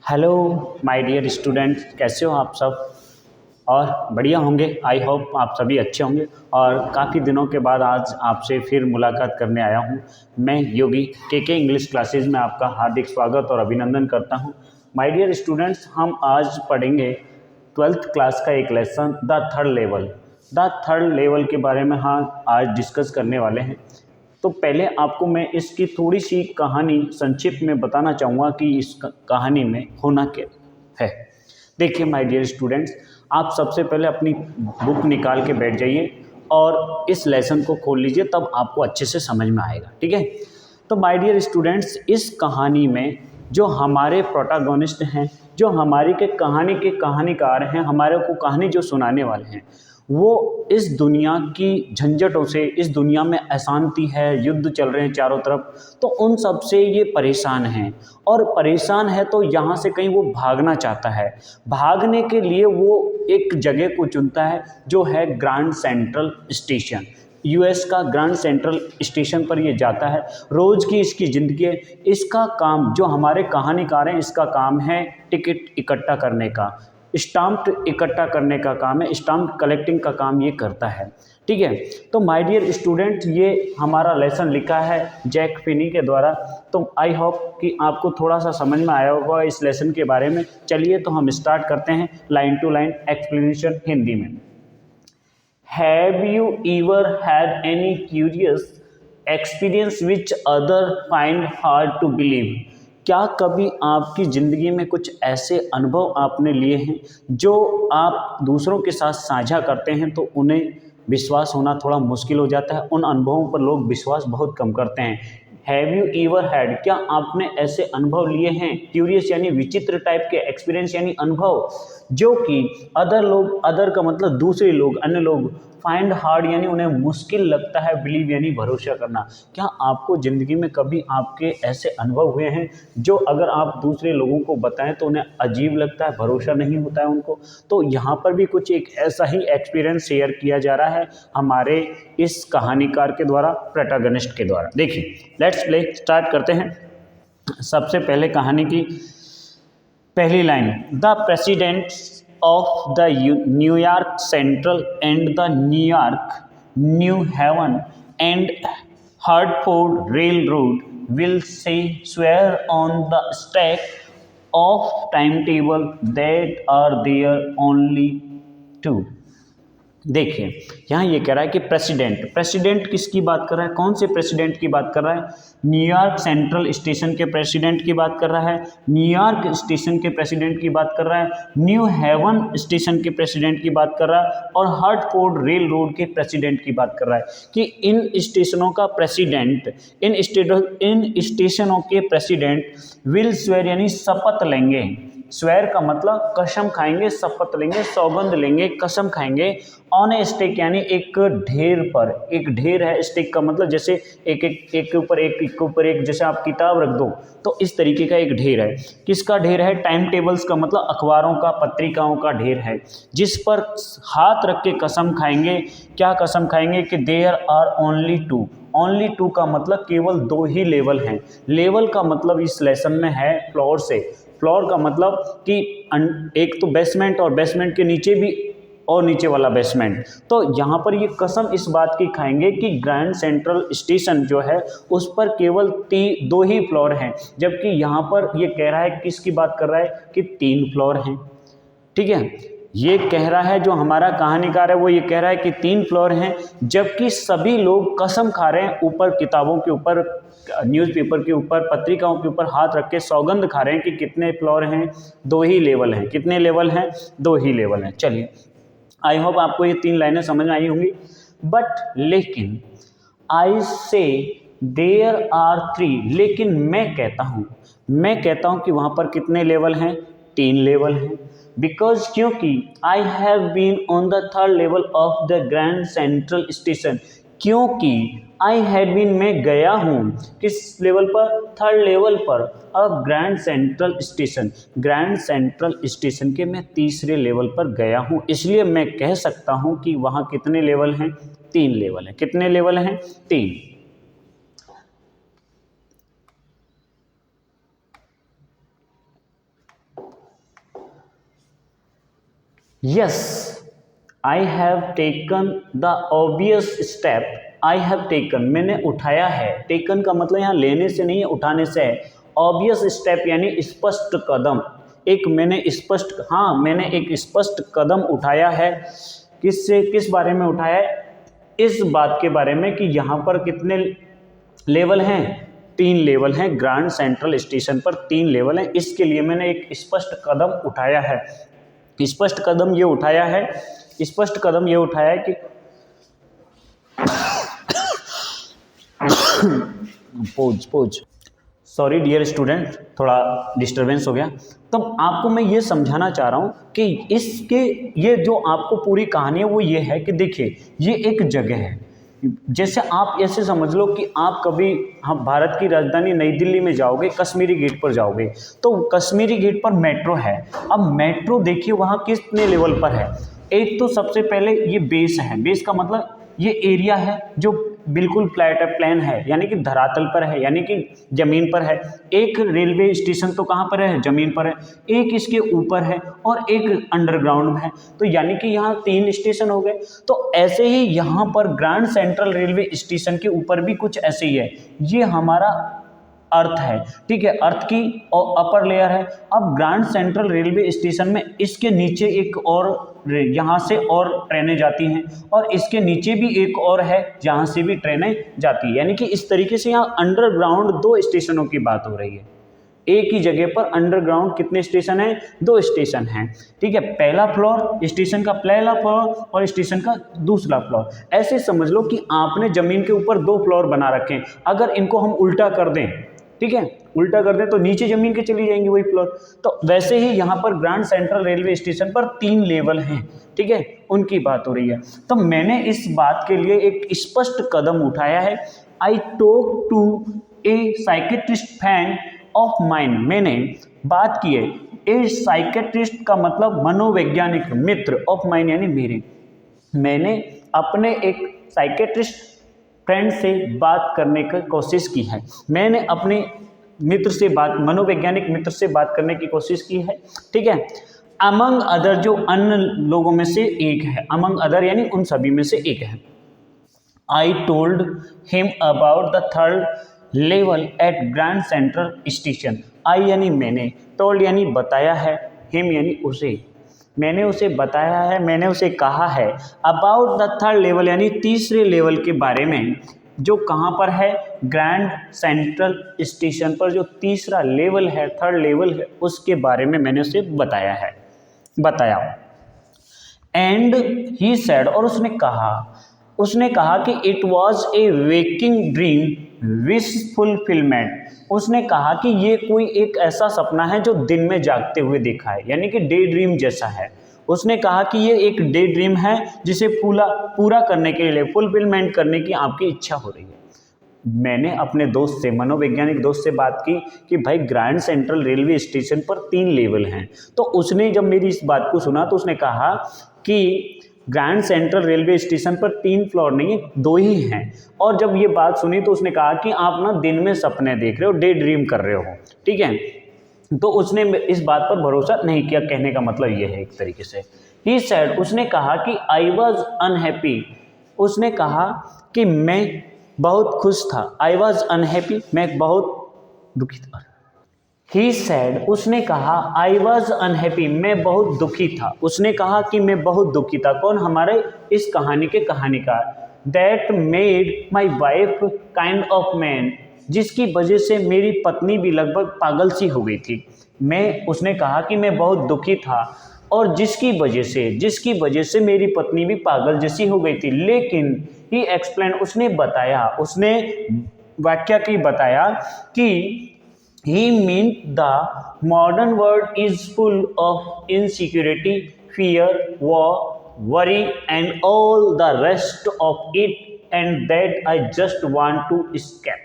Hello my dear students, कैसे हो आप सब। और बढ़िया होंगे। आई होप आप सभी अच्छे होंगे। और काफ़ी दिनों के बाद आज आपसे फिर मुलाकात करने आया हूँ। मैं योगी के इंग्लिश क्लासेस में आपका हार्दिक स्वागत और अभिनंदन करता हूँ। माय डियर स्टूडेंट्स, हम आज पढ़ेंगे 12th क्लास का एक लेसन द थर्ड लेवल के बारे में आज डिस्कस करने वाले हैं। तो पहले आपको मैं इसकी थोड़ी सी कहानी संक्षिप्त में बताना चाहूँगा कि इस कहानी में होना क्या है। देखिए माय डियर स्टूडेंट्स, आप सबसे पहले अपनी बुक निकाल के बैठ जाइए और इस लेसन को खोल लीजिए, तब आपको अच्छे से समझ में आएगा। ठीक है। तो माय डियर स्टूडेंट्स, इस कहानी में जो हमारे प्रोटैगनिस्ट हैं, जो हमारी के कहानीकार हैं, हमारे को कहानी जो सुनाने वाले हैं, वो इस दुनिया की झंझटों से, इस दुनिया में अशांति है, युद्ध चल रहे हैं चारों तरफ, तो उन सब से ये परेशान हैं। और परेशान है तो यहाँ से कहीं वो भागना चाहता है। भागने के लिए वो एक जगह को चुनता है जो है ग्रैंड सेंट्रल स्टेशन। यूएस का ग्रैंड सेंट्रल स्टेशन पर ये जाता है। रोज़ की इसकी ज़िंदगी है। इसका काम, जो हमारे कहानीकार हैं, इसका काम है टिकट इकट्ठा करने का, स्टाम्प इकट्ठा करने का काम है, स्टाम्प कलेक्टिंग का काम ये करता है। ठीक है। तो माय डियर स्टूडेंट, ये हमारा लेसन लिखा है जैक फिनी के द्वारा। तो आई होप कि आपको थोड़ा सा समझ में आया होगा इस लेसन के बारे में। चलिए तो हम स्टार्ट करते हैं line to line explanation Hindi में। Have you ever had any curious experience which other find hard to believe? क्या कभी आपकी ज़िंदगी में कुछ ऐसे अनुभव आपने लिए हैं जो आप दूसरों के साथ साझा करते हैं तो उन्हें विश्वास होना थोड़ा मुश्किल हो जाता है? उन अनुभवों पर लोग विश्वास बहुत कम करते हैं। हैव यू एवर हैड, क्या आपने ऐसे अनुभव लिए हैं? क्यूरियस यानी विचित्र टाइप के, एक्सपीरियंस यानी अनुभव, जो कि अदर का मतलब दूसरे लोग, अन्य लोग, फाइंड हार्ड यानी उन्हें मुश्किल लगता है, बिलीव यानी भरोसा करना। क्या आपको ज़िंदगी में कभी आपके ऐसे अनुभव हुए हैं जो अगर आप दूसरे लोगों को बताएं तो उन्हें अजीब लगता है, भरोसा नहीं होता है उनको? तो यहाँ पर भी कुछ एक ऐसा ही एक्सपीरियंस शेयर किया जा रहा है हमारे इस कहानीकार के द्वारा, प्रोटैगनिस्ट के द्वारा। देखिए, लेट्स प्ले, स्टार्ट करते हैं। सबसे पहले कहानी की पहली line, the president of the New York central and the New York new heaven and Hartford rail road will say swear on the stack of timetable that are there only two। देखिए, यहाँ ये कह रहा है कि प्रेसिडेंट किसकी बात कर रहा है? कौन से प्रेसिडेंट की बात कर रहा है? न्यूयॉर्क सेंट्रल स्टेशन के प्रेसिडेंट की बात कर रहा है, न्यूयॉर्क स्टेशन के प्रेसिडेंट की बात कर रहा है, न्यू हेवन स्टेशन के प्रेसिडेंट की बात कर रहा है, और हार्टफोर्ड रेल रोड के प्रेसिडेंट की बात कर रहा है कि इन स्टेशनों का प्रेसिडेंट, इन स्टेशनों के प्रेसिडेंट विल स्वेयर यानी शपथ लेंगे। स्वेयर का मतलब कसम खाएंगे, शपथ लेंगे, सौगंध लेंगे, कसम खाएंगे। ऑन ए स्टेक यानी एक ढेर पर, एक ढेर है। स्टेक का मतलब जैसे एक के ऊपर एक, जैसे आप किताब रख दो, तो इस तरीके का एक ढेर है। किसका ढेर है? टाइम टेबल्स का मतलब अखबारों का, पत्रिकाओं का ढेर है, जिस पर हाथ रख के कसम खाएंगे। क्या कसम खाएंगे? कि there are only two. Only two का मतलब केवल दो ही लेवल हैं। लेवल का मतलब इस लेसन में है फ्लोर से। फ्लोर का मतलब कि एक तो बेसमेंट, और बेसमेंट के नीचे भी और नीचे वाला बेसमेंट। तो यहाँ पर ये कसम इस बात की खाएंगे कि ग्रैंड सेंट्रल स्टेशन जो है उस पर केवल दो ही फ्लोर हैं, जबकि यहाँ पर ये कह रहा है, किसकी बात कर रहा है? कि 3 फ्लोर हैं। ठीक है। ये कह रहा है, जो हमारा कहानीकार है वो ये कह रहा है कि 3 फ्लोर हैं, जबकि सभी लोग कसम खा रहे हैं, ऊपर किताबों के ऊपर, न्यूज़पेपर के ऊपर, पत्रिकाओं के ऊपर हाथ रख के सौगंध खा रहे हैं कि कितने फ्लोर हैं? 2 ही लेवल हैं। कितने लेवल हैं? 2 ही लेवल हैं। चलिए, आई होप आपको ये 3 लाइनें समझ में आई होंगी। बट लेकिन, आई से देयर आर 3, लेकिन मैं कहता हूँ कि वहाँ पर कितने लेवल हैं? 3 लेवल हैं। बिकॉज, क्योंकि I have been on the 3rd level of the Grand Central station. क्योंकि आई हैव बीन, मैं गया हूँ, किस लेवल पर? 3rd लेवल पर अब grand Central station. Grand Central station के मैं 3रे लेवल पर गया हूँ, इसलिए मैं कह सकता हूँ कि वहाँ कितने लेवल हैं? 3 लेवल हैं। कितने लेवल हैं? 3। Yes, I have taken the obvious step. I have taken, मैंने उठाया है। टेकन का मतलब यहाँ लेने से नहीं है, उठाने से है। ऑब्वियस स्टेप यानी स्पष्ट कदम। मैंने एक स्पष्ट कदम उठाया है। किस बारे में उठाया है? इस बात के बारे में कि यहाँ पर कितने लेवल हैं, 3 लेवल हैं। ग्रैंड सेंट्रल स्टेशन पर 3 लेवल हैं, इसके लिए मैंने एक स्पष्ट कदम उठाया है। स्पष्ट कदम ये उठाया है कि पोज सॉरी डियर स्टूडेंट, थोड़ा डिस्टरबेंस हो गया। तो आपको मैं ये समझाना चाह रहा हूँ कि ये जो आपको पूरी कहानी है वो ये है कि देखिए, ये एक जगह है। जैसे आप ऐसे समझ लो कि आप कभी हम भारत की राजधानी नई दिल्ली में जाओगे, कश्मीरी गेट पर जाओगे, तो कश्मीरी गेट पर मेट्रो है। अब मेट्रो देखिए वहाँ कितने लेवल पर है। एक तो सबसे पहले ये बेस है। बेस का मतलब ये एरिया है जो बिल्कुल फ्लैट है, प्लेन है, यानी कि धरातल पर है, यानी कि ज़मीन पर है। एक रेलवे स्टेशन तो कहाँ पर है? ज़मीन पर है। एक इसके ऊपर है और एक अंडरग्राउंड में है, तो यानी कि यहाँ 3 स्टेशन हो गए। तो ऐसे ही यहाँ पर ग्रैंड सेंट्रल रेलवे स्टेशन के ऊपर भी कुछ ऐसे ही है। ये हमारा अर्थ है, ठीक है, अर्थ की और अपर लेयर है। अब ग्रैंड सेंट्रल रेलवे स्टेशन में इसके नीचे एक और, यहाँ से और ट्रेनें जाती हैं, और इसके नीचे भी एक और है जहाँ से भी ट्रेनें जाती हैं। यानी कि इस तरीके से यहाँ अंडरग्राउंड 2 स्टेशनों की बात हो रही है। एक ही जगह पर अंडरग्राउंड कितने स्टेशन हैं? 2 स्टेशन हैं, ठीक है। पहला फ्लोर, स्टेशन का पहला फ्लोर और स्टेशन का दूसरा फ्लोर। ऐसे समझ लो कि आपने ज़मीन के ऊपर 2 फ्लोर बना रखे हैं। अगर इनको हम उल्टा कर दें, ठीक है, उल्टा कर दें तो नीचे ज़मीन के चली जाएंगी वही फ्लोर। तो वैसे ही यहाँ पर ग्रैंड सेंट्रल रेलवे स्टेशन पर 3 लेवल हैं, ठीक है, उनकी बात हो रही है। तो मैंने इस बात के लिए एक स्पष्ट कदम उठाया है। I talk to a psychiatrist friend of mind. मैंने बात की है। ए साइकेट्रिस्ट का मतलब मनोवैज्ञानिक मित्र, ऑफ माइंड यानी मेरे। मैंने अपने एक साइकेट्रिस्ट फ्रेंड से बात करने की कोशिश की है। मैंने अपने मित्र से मनोवैज्ञानिक मित्र से बात करने की कोशिश की है, ठीक है। अमंग अदर, जो अन्य लोगों में से एक है। अमंग अदर यानी उन सभी में से एक है। I told him about the 3rd level at Grand Central Station. I यानी मैंने, टोल्ड यानी बताया है, हिम यानी उसे। मैंने उसे बताया है, मैंने उसे कहा है। अबाउट द 3rd लेवल यानी तीसरे लेवल के बारे में, जो कहाँ पर है? ग्रैंड सेंट्रल स्टेशन पर जो तीसरा लेवल है, 3rd लेवल है, उसके बारे में मैंने उसे बताया। एंड ही सेड, और उसने कहा कि it was a waking dream wish fulfilment. उसने कहा कि ये कोई एक ऐसा सपना है जो दिन में जागते हुए देखा है, यानी कि डे ड्रीम जैसा है। उसने कहा कि ये एक डे ड्रीम है जिसे पूरा करने के लिए, फुलफिलमेंट करने की आपकी इच्छा हो रही है। मैंने अपने दोस्त से, मनोवैज्ञानिक दोस्त से बात की कि भाई ग्रैंड सेंट्रल रेलवे स्टेशन पर 3 लेवल हैं। तो उसने जब मेरी इस बात को सुना तो उसने कहा कि ग्रैंड सेंट्रल रेलवे स्टेशन पर 3 फ्लोर नहीं है, 2 ही हैं। और जब ये बात सुनी तो उसने कहा कि आप ना दिन में सपने देख रहे हो, डे ड्रीम कर रहे हो, ठीक है। तो उसने इस बात पर भरोसा नहीं किया। कहने का मतलब ये है एक तरीके से। ही सेड, उसने कहा कि आई वॉज अनहैप्पी। उसने कहा कि मैं बहुत खुश था। आई वॉज अनहैप्पी, मैं बहुत दुखी था। ही सेड, उसने कहा आई वॉज अनहैप्पी, मैं बहुत दुखी था। उसने कहा कि मैं बहुत दुखी था। कौन? हमारे इस कहानी के कहानीकार। That made my wife kind of man, जिसकी वजह से मेरी पत्नी भी लगभग पागल सी हो गई थी। उसने कहा कि मैं बहुत दुखी था और जिसकी वजह से मेरी पत्नी भी पागल जैसी हो गई थी। लेकिन ही एक्सप्लेन, उसने व्याख्या की बताया कि he meant the modern world is full of insecurity, fear, war, worry and all the rest of it, and that I just want to escape.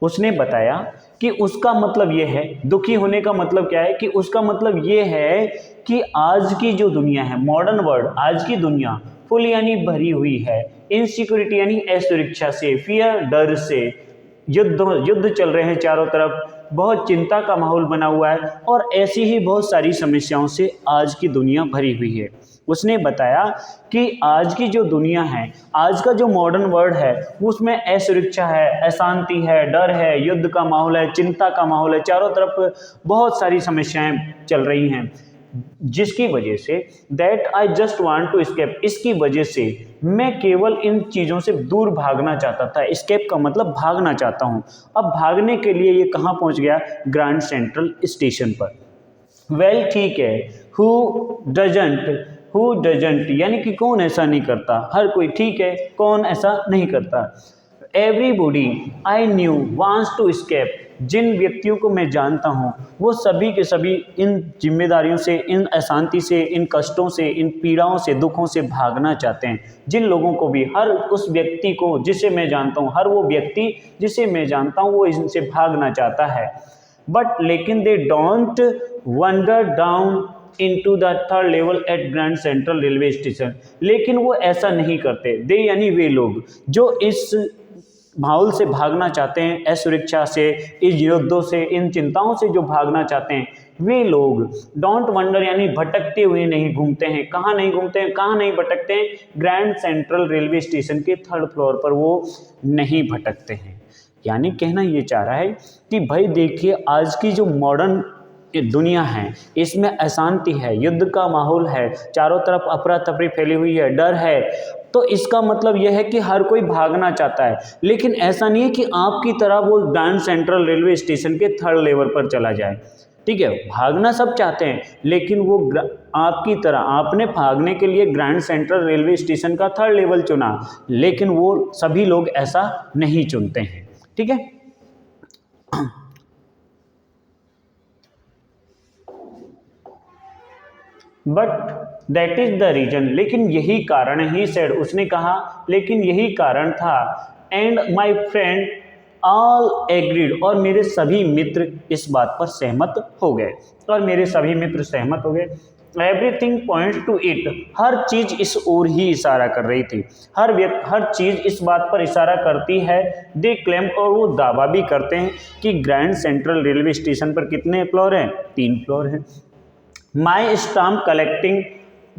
उसने बताया कि उसका मतलब ये है, दुखी होने का मतलब क्या है, कि उसका मतलब ये है कि आज की जो दुनिया है, मॉडर्न वर्ल्ड, आज की दुनिया फुल यानी भरी हुई है, इनसिक्योरिटी यानी असुरक्षा से, फियर डर से, युद्ध चल रहे हैं चारों तरफ, बहुत चिंता का माहौल बना हुआ है और ऐसी ही बहुत सारी समस्याओं से आज की दुनिया भरी हुई है। उसने बताया कि आज की जो दुनिया है, आज का जो मॉडर्न वर्ल्ड है, उसमें असुरक्षा है, अशांति है, डर है, युद्ध का माहौल है, चिंता का माहौल है, चारों तरफ बहुत सारी समस्याएं चल रही हैं, जिसकी वजह से that I just want to escape, इसकी वजह से मैं केवल इन चीज़ों से दूर भागना चाहता था। एस्केप का मतलब भागना चाहता हूँ। अब भागने के लिए ये कहाँ पहुँच गया? ग्रैंड सेंट्रल स्टेशन पर। वेल ठीक है, हु डजंट यानी कि कौन ऐसा नहीं करता, हर कोई, ठीक है, कौन ऐसा नहीं करता। Everybody I know wants to escape, जिन व्यक्तियों को मैं जानता हूँ वो सभी के सभी इन जिम्मेदारियों से, इन अशांति से, इन कष्टों से, इन पीड़ाओं से, दुखों से भागना चाहते हैं। जिन लोगों को भी, हर उस व्यक्ति को जिसे मैं जानता हूँ, हर वो व्यक्ति जिसे मैं जानता हूँ वो इनसे भागना चाहता है। बट लेकिन they don't wander down into the third level at Grand Central railway station, लेकिन वो ऐसा नहीं करते। दे यानी वे लोग जो इस माहौल से भागना चाहते हैं, असुरक्षा से, इस युद्धों से, इन चिंताओं से जो भागना चाहते हैं, वे लोग डोंट वंडर यानी भटकते हुए नहीं घूमते हैं। कहाँ नहीं घूमते हैं, कहाँ नहीं भटकते हैं? ग्रैंड सेंट्रल रेलवे स्टेशन के थर्ड फ्लोर पर वो नहीं भटकते हैं। यानी कहना ये चाह रहा है कि भाई देखिए, आज की जो मॉडर्न दुनिया है इसमें अशांति है, युद्ध का माहौल है, चारों तरफ अफरा तफरी फैली हुई है, डर है, तो इसका मतलब यह है कि हर कोई भागना चाहता है। लेकिन ऐसा नहीं है कि आपकी तरह वो ग्रैंड सेंट्रल रेलवे स्टेशन के थर्ड लेवल पर चला जाए, ठीक है, भागना सब चाहते हैं, लेकिन वो आपकी तरह, आपने भागने के लिए ग्रैंड सेंट्रल रेलवे स्टेशन का थर्ड लेवल चुना, लेकिन वो सभी लोग ऐसा नहीं चुनते हैं, ठीक है। But that is the reason, लेकिन यही कारण ही सेड, उसने कहा लेकिन यही कारण था। And my friend all agreed, और मेरे सभी मित्र इस बात पर सहमत हो गए, और मेरे सभी मित्र सहमत हो गए। एवरीथिंग पॉइंट्स टू इट, हर चीज इस ओर ही इशारा कर रही थी, हर चीज इस बात पर इशारा करती है। दे क्लेम, और वो दावा भी करते हैं कि ग्रैंड सेंट्रल रेलवे स्टेशन पर कितने फ्लोर हैं? 3 फ्लोर हैं। My stamp collecting,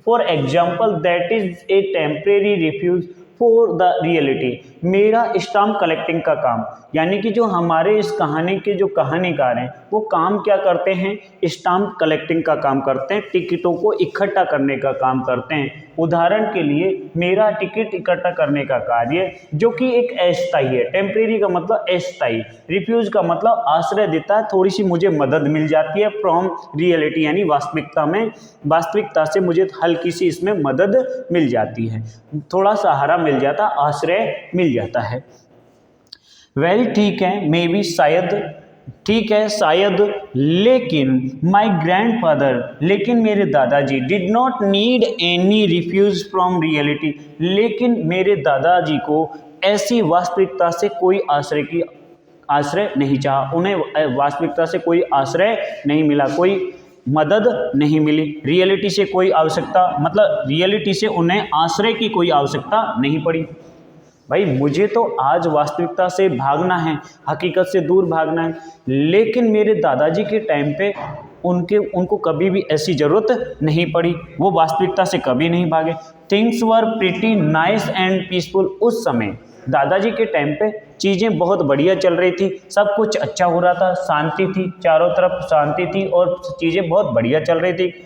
for example, that is a temporary refuge for the reality। मेरा स्टाम्प कलेक्टिंग का काम, यानी कि जो हमारे इस कहानी के जो कहानीकार हैं वो काम क्या करते हैं? स्टाम्प कलेक्टिंग का काम करते हैं, टिकटों को इकट्ठा करने का काम करते हैं। उदाहरण के लिए मेरा टिकट इकट्ठा करने का कार्य जो कि एक अस्थायी है, टेम्परेरी का मतलब अस्थायी, रिफ्यूज का मतलब आश्रय देता है, थोड़ी सी मुझे मदद मिल जाती है, फ्रॉम रियलिटी यानी वास्तविकता में, वास्तविकता से मुझे हल्की सी इसमें मदद मिल जाती है, थोड़ा सहारा मिल जाता, आश्रय मिल जाता है। वेल ठीक है, मे बी शायद, ठीक है शायद, लेकिन माई ग्रैंडफादर, लेकिन मेरे दादाजी did not need any refuse from reality, लेकिन मेरे दादाजी को ऐसी वास्तविकता से कोई आश्रय नहीं चाहा, उन्हें वास्तविकता से कोई आश्रय नहीं मिला, कोई मदद नहीं मिली, रियलिटी से कोई आवश्यकता, मतलब रियलिटी से उन्हें आश्रय की कोई आवश्यकता नहीं पड़ी। भाई मुझे तो आज वास्तविकता से भागना है, हकीकत से दूर भागना है, लेकिन मेरे दादाजी के टाइम पे उनको कभी भी ऐसी ज़रूरत नहीं पड़ी, वो वास्तविकता से कभी नहीं भागे। Things were pretty nice and peaceful, उस समय दादाजी के टाइम पे चीज़ें बहुत बढ़िया चल रही थी, सब कुछ अच्छा हो रहा था, शांति थी, चारों तरफ शांति थी और चीज़ें बहुत बढ़िया चल रही थी।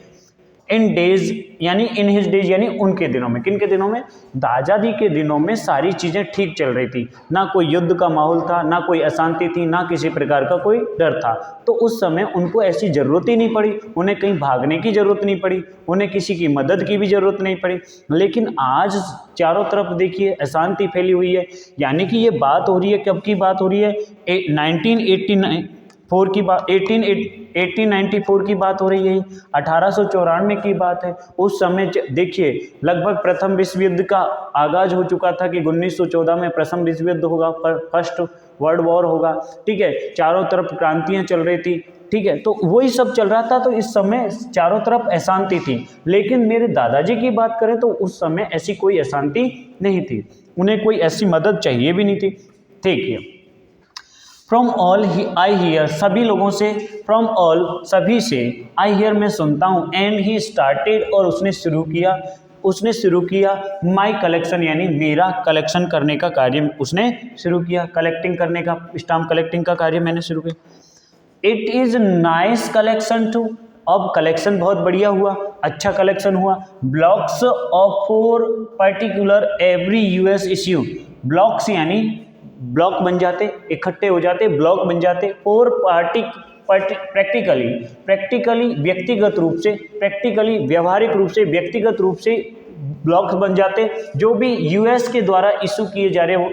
इन डेज यानी इन हिज डेज यानी उनके दिनों में, किन के दिनों में? दादाजी के दिनों में सारी चीज़ें ठीक चल रही थी, ना कोई युद्ध का माहौल था, ना कोई अशांति थी, ना किसी प्रकार का कोई डर था, तो उस समय उनको ऐसी ज़रूरत ही नहीं पड़ी, उन्हें कहीं भागने की ज़रूरत नहीं पड़ी, उन्हें किसी की मदद की भी ज़रूरत नहीं पड़ी। लेकिन आज चारों तरफ देखिए अशांति फैली हुई है, यानी कि ये बात हो रही है, कब की बात हो रही है? 1984 की बात, 1894 की बात हो रही है, 1894 की बात है। उस समय देखिए लगभग प्रथम विश्व युद्ध का आगाज हो चुका था कि 1914 में प्रथम विश्व युद्ध होगा, फर्स्ट वर्ल्ड वॉर होगा, ठीक है, चारों तरफ क्रांतियां चल रही थी, ठीक है, तो वही सब चल रहा था, तो इस समय चारों तरफ अशांति थी। लेकिन मेरे दादाजी की बात करें तो उस समय ऐसी कोई अशांति नहीं थी, उन्हें कोई ऐसी मदद चाहिए भी नहीं थी, ठीक है। फ्रॉम ऑल आई हियर, सभी लोगों से, फ्रॉम ऑल सभी से, आई हियर मैं सुनता हूँ, एंड ही स्टार्टेड और उसने शुरू किया माई कलेक्शन यानी मेरा कलेक्शन करने का कार्य उसने शुरू किया, कलेक्टिंग करने का, स्टाम्प कलेक्टिंग का कार्य मैंने शुरू किया। It is nice collection too, अब कलेक्शन बहुत बढ़िया हुआ, अच्छा कलेक्शन हुआ। Blocks of for particular every US issue, blocks यानी ब्लॉक बन जाते, इकट्ठे हो जाते, ब्लॉक बन जाते, फॉर प्रैक्टिकली व्यक्तिगत रूप से, प्रैक्टिकली व्यवहारिक रूप से, व्यक्तिगत रूप से ब्लॉक्स बन जाते, जो भी यूएस के द्वारा इशू किए जा रहे वो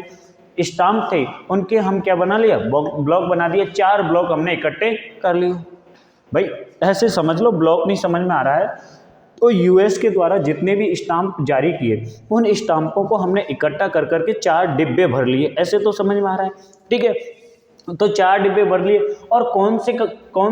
स्टाम्प थे उनके हम क्या बना लिया, ब्लॉक बना दिए, 4 ब्लॉक हमने इकट्ठे कर लिए। भाई ऐसे समझ लो, ब्लॉक नहीं समझ में आ रहा है तो यूएस के द्वारा जितने भी स्टाम्प जारी किए उन स्टाम्पों को हमने इकट्ठा कर करके 4 डिब्बे भर लिए, ऐसे तो समझ में आ रहा है, ठीक है। तो 4 डिब्बे भर लिए, और कौन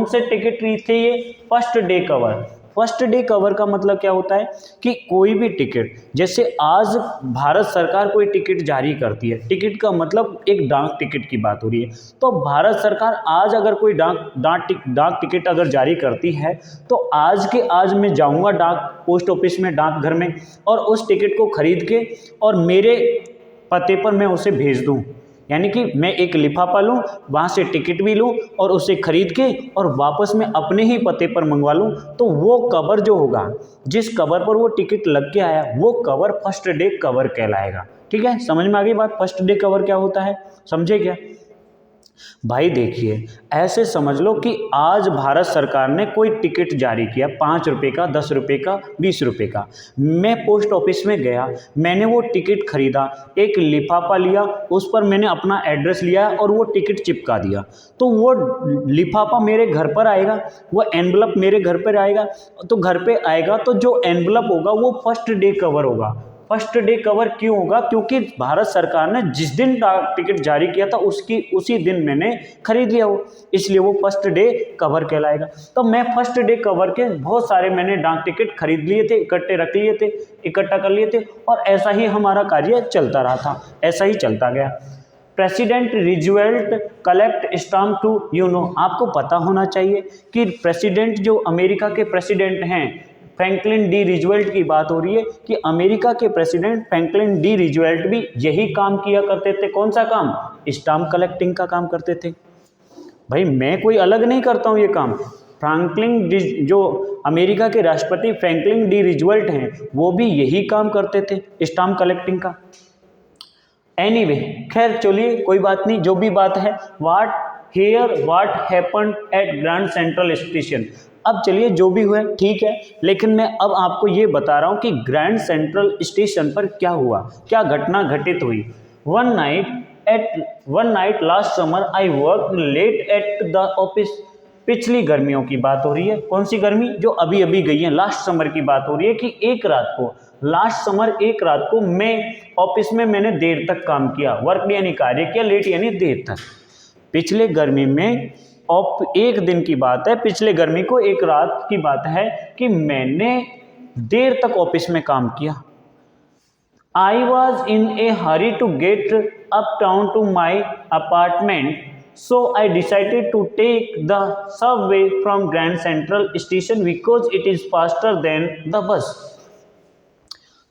से टिकट थे ये, first day cover. First day cover का मतलब क्या होता है कि कोई भी टिकट, जैसे आज भारत सरकार कोई टिकट जारी करती है, टिकट का मतलब एक डाक टिकट की बात हो रही है, तो भारत सरकार आज अगर कोई डाक टिकट अगर जारी करती है तो आज के आज मैं जाऊंगा डाक पोस्ट ऑफिस में, डाकघर में, और उस टिकट को खरीद के और मेरे पते पर मैं उसे भेज दूं, यानी कि मैं एक लिफाफा लूँ, वहाँ से टिकट भी लूँ और उसे खरीद के और वापस मैं अपने ही पते पर मंगवा लूँ, तो वो कवर जो होगा, जिस कवर पर वो टिकट लग के आया, वो कवर फर्स्ट डे कवर कहलाएगा। ठीक है, समझ में आ गई बात, फर्स्ट डे कवर क्या होता है, समझे क्या। भाई देखिए, ऐसे समझ लो कि आज भारत सरकार ने कोई टिकट जारी किया 5 रुपये का, 10 रुपये का, 20 रुपये का, मैं पोस्ट ऑफिस में गया, मैंने वो टिकट खरीदा, एक लिफाफा लिया, उस पर मैंने अपना एड्रेस लिया और वो टिकट चिपका दिया, तो वो लिफाफा मेरे घर पर आएगा, वो एनवलप मेरे घर पर आएगा, तो घर पे आएगा तो जो एनवलप होगा वो फर्स्ट डे कवर होगा। फर्स्ट डे कवर क्यों होगा, क्योंकि भारत सरकार ने जिस दिन डाक टिकट जारी किया था उसी दिन मैंने खरीद लिया वो, इसलिए वो फर्स्ट डे कवर कहलाएगा। तो मैं फर्स्ट डे कवर के बहुत सारे मैंने डाक टिकट खरीद लिए थे, इकट्ठे रख लिए थे, इकट्ठा कर लिए थे, और ऐसा ही हमारा कार्य चलता रहा था, ऐसा ही चलता गया। प्रेसिडेंट रिजवेल्ट कलेक्ट स्टाम्प टू, आपको पता होना चाहिए कि प्रेसिडेंट जो अमेरिका के प्रेसिडेंट हैं, फ्रैंकलिन डी रिजवेल्ट की बात हो रही है कि अमेरिका के प्रेसिडेंट फ्रैंकलिन डी रिजवेल्ट भी यही काम किया करते थे। कौन सा काम, स्टाम्प कलेक्टिंग का काम करते थे। भाई मैं कोई अलग नहीं करता हूँ ये काम, जो अमेरिका के राष्ट्रपति फ्रैंकलिन डी रिजवेल्ट हैं वो भी यही काम करते थे, स्टाम्प कलेक्टिंग का। एनीवे, खैर चलिए कोई बात नहीं, जो भी बात है, what happened at Grand Central station. अब चलिए जो भी हुआ ठीक है, लेकिन मैं अब आपको ये बता रहा हूँ कि ग्रैंड सेंट्रल स्टेशन पर क्या हुआ, क्या घटना घटित हुई। One night last summer I work late at the office. पिछली गर्मियों की बात हो रही है, कौन सी गर्मी, जो अभी अभी गई है, लास्ट समर की बात हो रही है कि एक रात को मैं ऑफिस में मैंने देर तक काम किया, वर्क यानी कार्य किया, लेट यानी देर तक। पिछले गर्मी में एक दिन की बात है, पिछले गर्मी को एक रात की बात है कि मैंने देर तक ऑफिस में काम किया। I was in a hurry to get uptown to my apartment, so I decided to take the subway from Grand Central station because it is faster than the bus.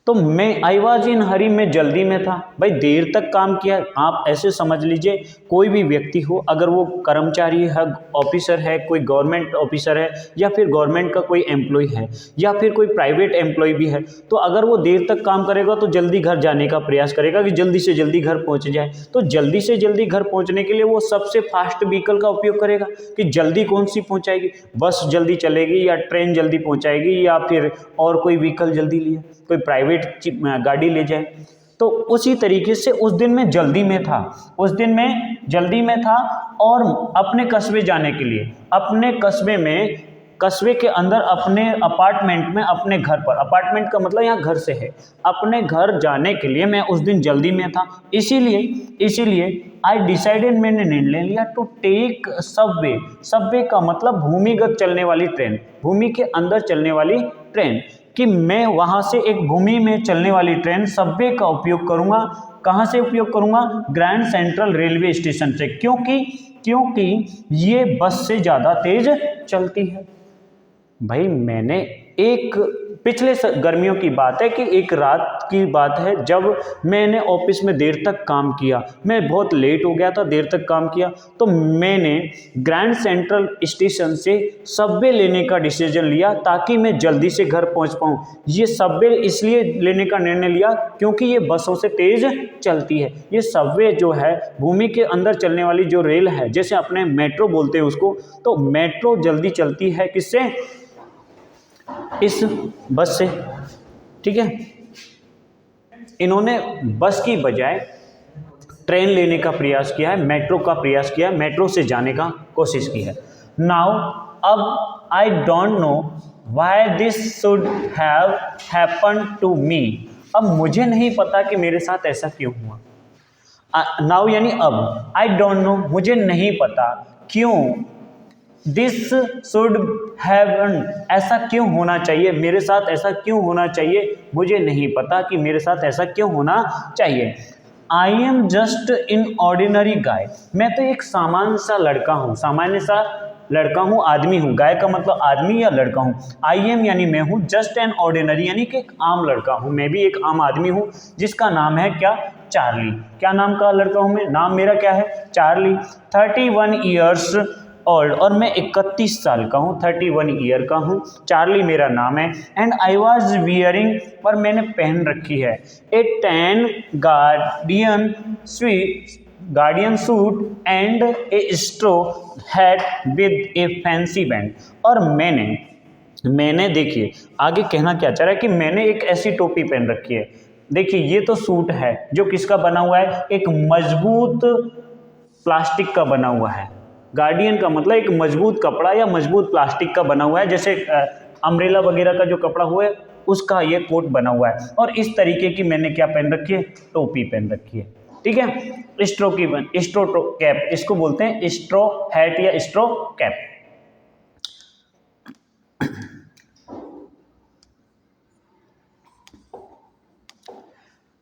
तो मैं आई was इन हरी, में जल्दी में था। भाई देर तक काम किया, आप ऐसे समझ लीजिए कोई भी व्यक्ति हो, अगर वो कर्मचारी है, ऑफिसर है, कोई गवर्नमेंट ऑफिसर है, या फिर गवर्नमेंट का कोई एम्प्लॉय है, या फिर कोई प्राइवेट एम्प्लॉय भी है, तो अगर वो देर तक काम करेगा तो जल्दी घर जाने का प्रयास करेगा कि जल्दी से जल्दी घर पहुँच जाए। तो जल्दी से जल्दी घर पहुँचने के लिए वो सबसे फास्ट व्हीकल का उपयोग करेगा कि जल्दी कौन सी पहुँचाएगी, बस जल्दी चलेगी या ट्रेन जल्दी पहुँचाएगी या फिर और कोई व्हीकल जल्दी लिए, कोई प्राइवेट गाड़ी ले जाए। तो उसी तरीके से उस दिन मैं जल्दी में था और अपने कस्बे जाने के लिए, अपने कस्बे के अंदर अपने अपार्टमेंट में, अपने घर पर, अपार्टमेंट का मतलब यहाँ घर से है, अपने घर जाने के लिए मैं उस दिन जल्दी में था। इसीलिए आई डिसाइडेड, मैंने निर्णय लिया टू टेक सबवे का मतलब भूमिगत चलने वाली ट्रेन, भूमि के अंदर चलने वाली ट्रेन, कि मैं वहाँ से एक भूमि में चलने वाली ट्रेन सबवे का उपयोग करूँगा। कहाँ से उपयोग करूँगा? ग्रैंड सेंट्रल रेलवे स्टेशन से। क्योंकि ये बस से ज़्यादा तेज चलती है। भाई मैंने पिछले गर्मियों की बात है कि एक रात की बात है जब मैंने ऑफिस में देर तक काम किया, मैं बहुत लेट हो गया था, देर तक काम किया, तो मैंने ग्रैंड सेंट्रल स्टेशन से सबवे लेने का डिसीजन लिया ताकि मैं जल्दी से घर पहुंच पाऊं। ये सबवे इसलिए लेने का निर्णय लिया क्योंकि ये बसों से तेज चलती है। ये सबवे जो है भूमि के अंदर चलने वाली जो रेल है, जैसे अपने मेट्रो बोलते हैं उसको, तो मेट्रो जल्दी चलती है किससे? इस बस से। ठीक है, इन्होंने बस की बजाय ट्रेन लेने का प्रयास किया है, मेट्रो का प्रयास किया है, मेट्रो से जाने का कोशिश की है। नाउ अब I don't know why this should have happen to me. अब मुझे नहीं पता कि मेरे साथ ऐसा क्यों हुआ। नाउ यानी अब, आई डोंट नो मुझे नहीं पता क्यों, दिस शुड हैवन ऐसा क्यों होना चाहिए, मेरे साथ ऐसा क्यों होना चाहिए, मुझे नहीं पता कि मेरे साथ ऐसा क्यों होना चाहिए। I am just an ordinary guy, मैं तो एक सामान्य सा लड़का हूँ, सामान्य सा लड़का हूँ, आदमी हूँ। गाय का मतलब आदमी या लड़का हूँ। आई एम यानी मैं हूँ, जस्ट एन ऑर्डिनरी यानी कि एक आम लड़का हूँ, मैं भी एक आम आदमी हूँ जिसका नाम है क्या? चार्ली। क्या नाम का लड़का हूँ मैं? नाम मेरा क्या है? चार्ली। 31 ईयर्स ओल्ड, और मैं 31 साल का हूँ, 31 ईयर का हूँ। चार्ली मेरा नाम है। एंड आई वॉज वियरिंग, और मैंने पहन रखी है, a tan gabardine suit and a straw hat with a fancy band. और मैंने देखिए आगे कहना क्या चाह रहा है कि मैंने एक ऐसी टोपी पहन रखी है। देखिए ये तो सूट है जो किसका बना हुआ है? एक मजबूत प्लास्टिक का बना हुआ है। गार्डियन का मतलब एक मजबूत कपड़ा या मजबूत प्लास्टिक का बना हुआ है, जैसे अम्ब्रेला वगैरह का जो कपड़ा हुआ है उसका ये कोट बना हुआ है। और इस तरीके की मैंने क्या पहन रखी है? टोपी पहन रखी है। ठीक है, स्ट्रो कैप, इसको बोलते हैं स्ट्रो हैट या स्ट्रो कैप।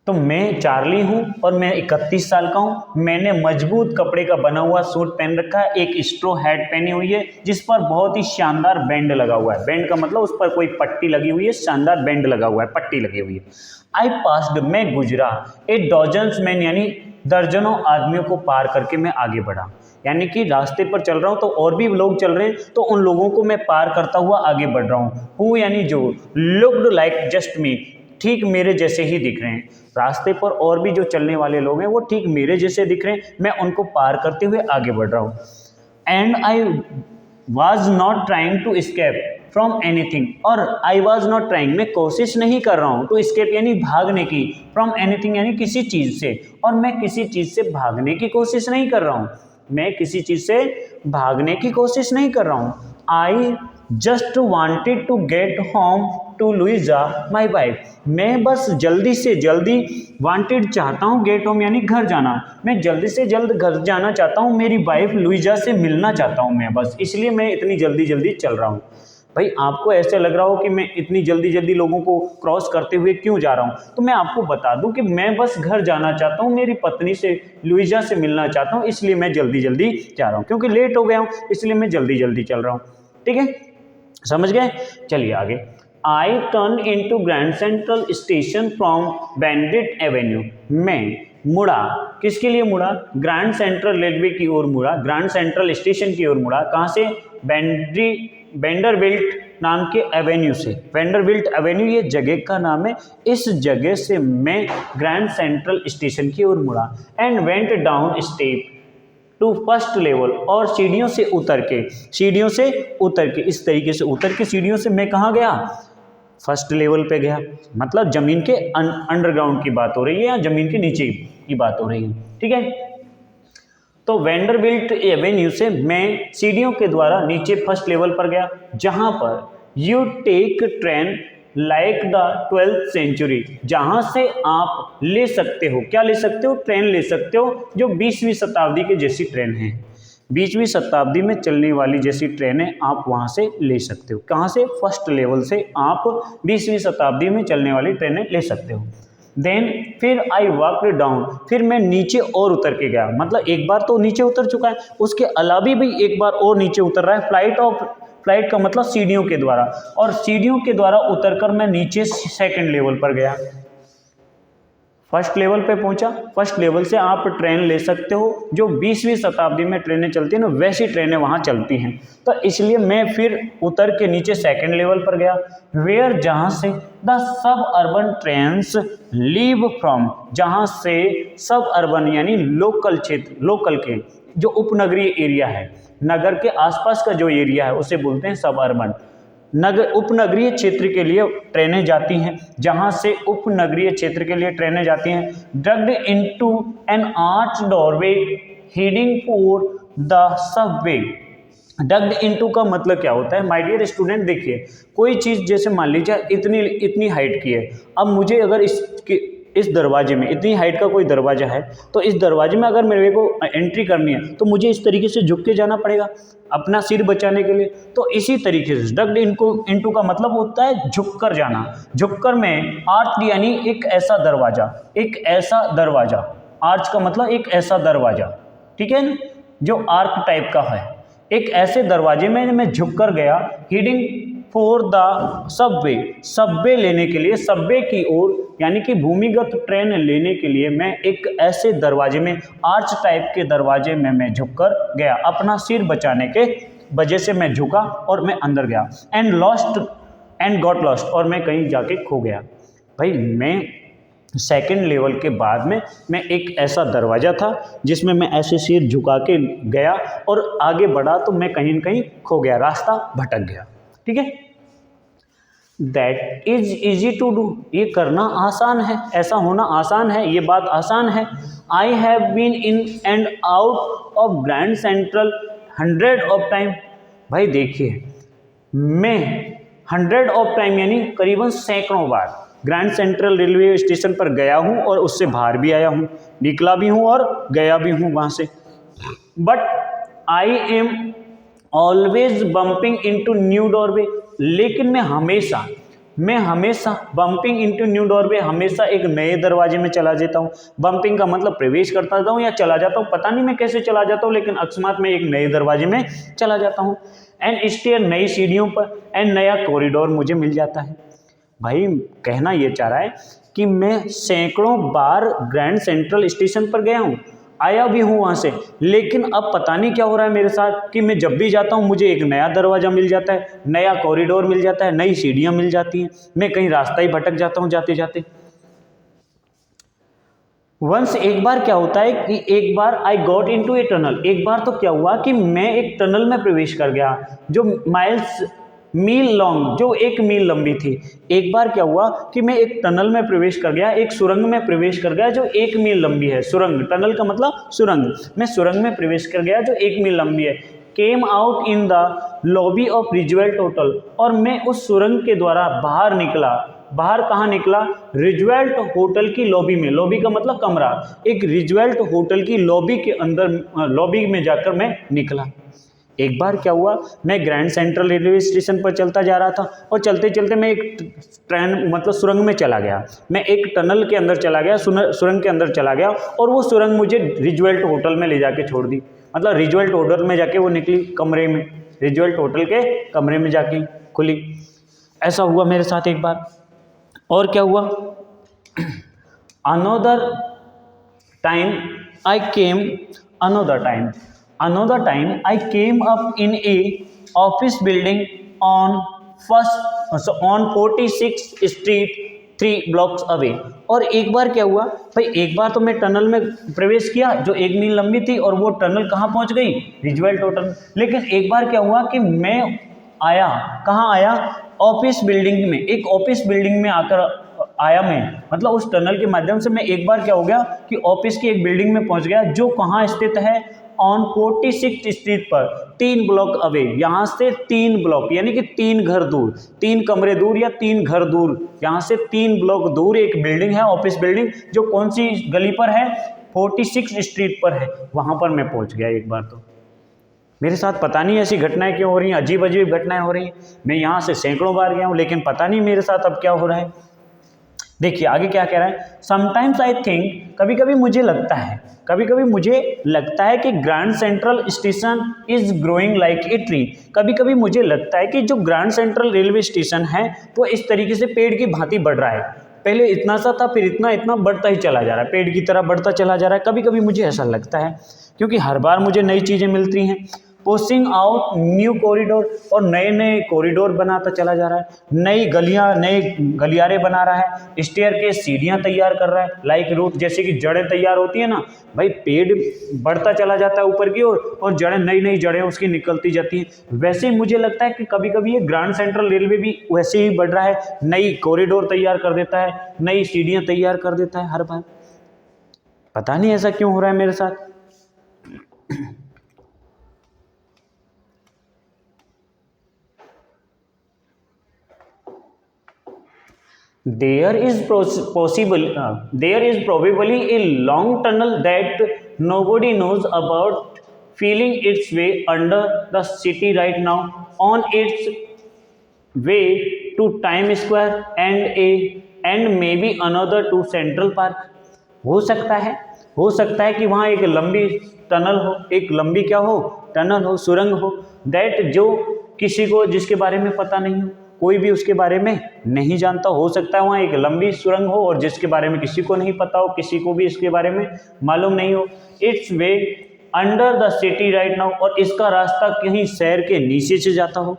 तो मैं चार्ली हूँ और मैं 31 साल का हूँ। मैंने मजबूत कपड़े का बना हुआ सूट पहन रखा है, एक स्ट्रो हैट पहनी हुई है जिस पर बहुत ही शानदार बैंड लगा हुआ है। बैंड का मतलब उस पर कोई पट्टी लगी हुई है, शानदार बैंड लगा हुआ है, पट्टी लगी हुई है। आई पास्ड, मैं गुजरा, ए डॉजन्स मैन यानी दर्जनों आदमियों को पार करके मैं आगे बढ़ा। यानी कि रास्ते पर चल रहा हूँ तो और भी लोग चल रहे हैं, तो उन लोगों को मैं पार करता हुआ आगे बढ़ रहा हूँ। हु यानी जो, लुक्ड लाइक जस्ट मी, ठीक मेरे जैसे ही दिख रहे हैं। रास्ते पर और भी जो चलने वाले लोग हैं वो ठीक मेरे जैसे दिख रहे हैं, मैं उनको पार करते हुए आगे बढ़ रहा हूँ। And I was not trying to escape from anything, और आई वॉज नॉट ट्राइंग, मैं कोशिश नहीं कर रहा हूँ, टू escape यानी भागने की, फ्रॉम एनीथिंग यानी किसी चीज़ से, और मैं किसी चीज़ से भागने की कोशिश नहीं कर रहा हूँ, मैं किसी चीज़ से भागने की कोशिश नहीं कर रहा हूँ। I just wanted to get home to Louisa my wife, मैं बस जल्दी से जल्दी, वांटेड चाहता हूँ, गेट होम यानी घर जाना, मैं जल्दी से जल्द घर जाना चाहता हूँ, मेरी वाइफ लुइजा से मिलना चाहता हूँ मैं, बस इसलिए मैं इतनी जल्दी जल्दी चल रहा हूँ। भाई आपको ऐसे लग रहा हो कि मैं इतनी जल्दी जल्दी लोगों को क्रॉस करते हुए क्यों जा रहा हूँ, तो मैं आपको बता दूं कि मैं बस घर जाना चाहता हूँ, मेरी पत्नी से लुइजा से मिलना चाहता हूँ, इसलिए मैं जल्दी जल्दी जा रहा हूँ, क्योंकि लेट हो गया हूँ इसलिए मैं जल्दी जल्दी चल रहा हूँ। ठीक है, समझ गए? चलिए आगे। I turn into grand Central station from bandit Avenue, मैं मुड़ा, किसके लिए मुड़ा? ग्रैंड सेंट्रल रेलवे की ओर मुड़ा, ग्रैंड सेंट्रल स्टेशन की ओर मुड़ा। कहाँ से? वेंडरबिल्ट नाम के एवेन्यू से। वेंडरबिल्ट एवेन्यू ये जगह का नाम है, इस जगह से मैं ग्रैंड सेंट्रल स्टेशन की ओर मुड़ा। And went down step to first level, और सीढ़ियों से उतर के इस तरीके से उतर के सीढ़ियों से मैं कहाँ गया? फर्स्ट लेवल पे गया, मतलब जमीन के अंडरग्राउंड की बात हो रही है या जमीन के नीचे की बात हो रही है। ठीक है, तो वेंडरबिल्ट एवेन्यू से मैं सीढ़ियों के द्वारा नीचे फर्स्ट लेवल पर गया, जहां पर you take train like the 12th century, जहां से आप ले सकते हो, क्या ले सकते हो? ट्रेन ले सकते हो जो 20वीं शताब्दी के जैसी ट्रेन है, 20वीं शताब्दी में चलने वाली जैसी ट्रेनें आप वहां से ले सकते हो। कहां से? फर्स्ट लेवल से आप 20वीं शताब्दी में चलने वाली ट्रेनें ले सकते हो। देन फिर आई वॉकड डाउन, फिर मैं नीचे और उतर के गया, मतलब एक बार तो नीचे उतर चुका है, उसके अलावा भी एक बार और नीचे उतर रहा है। फ्लाइट का मतलब सीढ़ियों के द्वारा, और सीढ़ियों के द्वारा उतरकर मैं नीचे सेकंड लेवल पर गया। फर्स्ट लेवल पे पहुंचा, फर्स्ट लेवल से आप ट्रेन ले सकते हो, जो 20वीं शताब्दी में ट्रेनें चलती हैं ना वैसी ट्रेनें वहाँ चलती हैं। तो इसलिए मैं फिर उतर के नीचे सेकंड लेवल पर गया, वेयर जहाँ से the sub urban trains leave from, जहाँ से सब अर्बन यानी लोकल क्षेत्र, लोकल के जो उपनगरीय एरिया है, नगर के आसपास का जो एरिया है उसे बोलते हैं सब अर्बन। नगर उपनगरीय क्षेत्र के लिए ट्रेनें जाती हैं, जहां से उपनगरीय क्षेत्र के लिए ट्रेनें जाती हैं। डग्ड into an arch doorway heading for the Subway. डग्ड into का मतलब क्या होता है माय डियर स्टूडेंट, देखिए कोई चीज़ जैसे मान लीजिए इतनी हाइट की है, अब मुझे अगर इस दरवाजे में इतनी हाइट का कोई दरवाजा है, तो इस दरवाजे में अगर मेरे को एंट्री करनी है तो मुझे इस तरीके से झुक के जाना पड़ेगा अपना सिर बचाने के लिए। तो इसी तरीके से डग्ड इनटू का मतलब होता है झुककर जाना। झुककर में आर्च यानी एक ऐसा दरवाजा, आर्च का मतलब एक ऐसा दरवाजा, ठीक है, जो आर्क टाइप का है, एक ऐसे दरवाजे में मैं झुककर गया। हीडिंग फॉर द सबवे लेने के लिए, सबवे की ओर यानी कि भूमिगत ट्रेन लेने के लिए मैं एक ऐसे दरवाजे में, आर्च टाइप के दरवाजे में मैं झुककर गया। अपना सिर बचाने के वजह से मैं झुका और मैं अंदर गया। एंड गॉट लॉस्ट, और मैं कहीं जाके खो गया। भाई मैं सेकंड लेवल के बाद में मैं एक ऐसा दरवाज़ा था जिसमें मैं ऐसे सिर झुका के गया और आगे बढ़ा तो मैं कहीं न कहीं खो गया, रास्ता भटक गया, ठीक है। That is easy to do, ये करना आसान है, ऐसा होना आसान है, ये बात आसान है। I have been in and out of Grand Central 100 of time. भाई देखिए मैं 100 ऑफ टाइम यानी करीबन सैकड़ों बार ग्रैंड सेंट्रल रेलवे स्टेशन पर गया हूँ और उससे बाहर भी आया हूँ, निकला भी हूँ और गया भी हूँ वहाँ से। But I am always bumping into new doorway, लेकिन मैं हमेशा बम्पिंग इनटू न्यू डोरवे, हमेशा एक नए दरवाजे में चला जाता हूँ। बम्पिंग का मतलब प्रवेश करता जाता हूँ या चला जाता हूँ, पता नहीं मैं कैसे चला जाता हूँ, लेकिन अकस्मात में एक नए दरवाजे में चला जाता हूँ। एंड स्टेयर, नई सीढ़ियों पर, एंड नया कॉरिडोर मुझे मिल जाता है। भाई कहना ये चाह रहा है कि मैं सैकड़ों बार ग्रैंड सेंट्रल स्टेशन पर गया हूँ, आया भी हूँ वहाँ से, लेकिन अब पता नहीं क्या हो रहा है मेरे साथ कि मैं जब भी जाता हूँ मुझे एक नया दरवाज़ा मिल जाता है, नया कॉरिडोर मिल जाता है, नई सीढ़ियाँ मिल जाती हैं, मैं कहीं रास्ता ही भटक जाता हूँ जाते जाते। वंस, एक बार क्या होता है कि एक बार I got into a tunnel, एक बार तो क्या हुआ कि मैं एक टनल में प्रवेश कर गया जो मील लॉन्ग, जो 1 मील लंबी थी। एक बार क्या हुआ कि मैं एक टनल में प्रवेश कर गया, एक सुरंग में प्रवेश कर गया जो 1 मील लंबी है। सुरंग, टनल का मतलब सुरंग, मैं सुरंग में प्रवेश कर गया जो 1 मील लंबी है। Came out in the lobby of Roosevelt Hotel, और मैं उस सुरंग के द्वारा बाहर निकला। बाहर कहाँ निकला? रिजवेल्ट होटल की लॉबी में, लॉबी का मतलब कमरा, एक रिजवेल्ट होटल की लॉबी के अंदर, लॉबी में जाकर मैं निकला। एक बार क्या हुआ, मैं ग्रैंड सेंट्रल रेलवे स्टेशन पर चलता जा रहा था और चलते चलते मैं एक ट्रेन मतलब सुरंग में चला गया, मैं एक टनल के अंदर चला गया, सुरंग के अंदर चला गया, और वो सुरंग मुझे रिजवेल्ट होटल में ले जाके छोड़ दी। मतलब रिजवेल्ट होटल में जाके वो निकली कमरे में, रिजवेल्ट होटल के कमरे में जाके खुली। ऐसा हुआ मेरे साथ एक बार। और क्या हुआ, another time I came up in A office building on 46th street 3 blocks away. और एक बार क्या हुआ भाई, एक बार तो मैं टनल में प्रवेश किया जो 1 मील लंबी थी, और वो टनल कहाँ पहुँच गई? रिजवेल्ट होटल। लेकिन एक बार क्या हुआ कि मैं आया, कहाँ आया? ऑफिस बिल्डिंग में, एक ऑफिस बिल्डिंग में आकर आया मैं, मतलब उस टनल के माध्यम से मैं एक बार क्या हो गया कि ऑफिस की एक बिल्डिंग में पहुंच गया जो कहाँ स्थित है? ऑन 46th स्ट्रीट पर, 3 ब्लॉक अवे, यहाँ से 3 ब्लॉक यानी कि 3 घर दूर, 3 कमरे दूर या 3 घर दूर, यहाँ से 3 ब्लॉक दूर एक बिल्डिंग है, ऑफिस बिल्डिंग, जो कौन सी गली पर है? 46 स्ट्रीट पर है। वहाँ पर मैं पहुँच गया एक बार। तो मेरे साथ पता नहीं ऐसी घटनाएं क्यों हो रही हैं, अजीब अजीब घटनाएं हो रही हैं। मैं यहाँ से सैकड़ों बार गया हूँ, लेकिन पता नहीं मेरे साथ अब क्या हो रहा है। देखिए आगे क्या कह रहा है, समटाइम्स आई थिंक, कभी कभी मुझे लगता है, कभी कभी मुझे लगता है कि grand Central station is growing like a tree, कभी कभी मुझे लगता है कि जो ग्रैंड सेंट्रल रेलवे स्टेशन है वो इस तरीके से पेड़ की भांति बढ़ रहा है, पहले इतना सा था फिर इतना इतना बढ़ता ही चला जा रहा है, पेड़ की तरह बढ़ता चला जा रहा है, कभी कभी मुझे ऐसा लगता है, क्योंकि हर बार मुझे नई चीज़ें मिलती हैं, पुशिंग आउट न्यू कॉरिडोर, और नए नए कॉरिडोर बनाता चला जा रहा है, नई गलियां नए गलियारे बना रहा है, स्टेयर के सीढ़ियां तैयार कर रहा है, लाइक रूट, जैसे कि जड़ें तैयार होती है ना भाई, पेड़ बढ़ता चला जाता है ऊपर की ओर और जड़ें नई नई जड़ें उसकी निकलती जाती हैं, वैसे ही मुझे लगता है कि कभी कभी ये ग्रैंड सेंट्रल रेलवे भी वैसे ही बढ़ रहा है, नई कॉरिडोर तैयार कर देता है, नई सीढ़ियां तैयार कर देता है हर बार, पता नहीं ऐसा क्यों हो रहा है मेरे साथ। There is probably a long tunnel that nobody knows about, feeling its way under the city right now, on its way to Times Square and maybe another to Central Park. हो सकता है कि वहाँ एक लंबी टनल हो, एक लंबी क्या हो, टनल हो, सुरंग हो, दैट जो किसी को जिसके बारे में पता नहीं हो, कोई भी उसके बारे में नहीं जानता, हो सकता है वहाँ एक लंबी सुरंग हो और जिसके बारे में किसी को नहीं पता हो, किसी को भी इसके बारे में मालूम नहीं हो, it's way under the city right now, और इसका रास्ता कहीं शहर के नीचे से जाता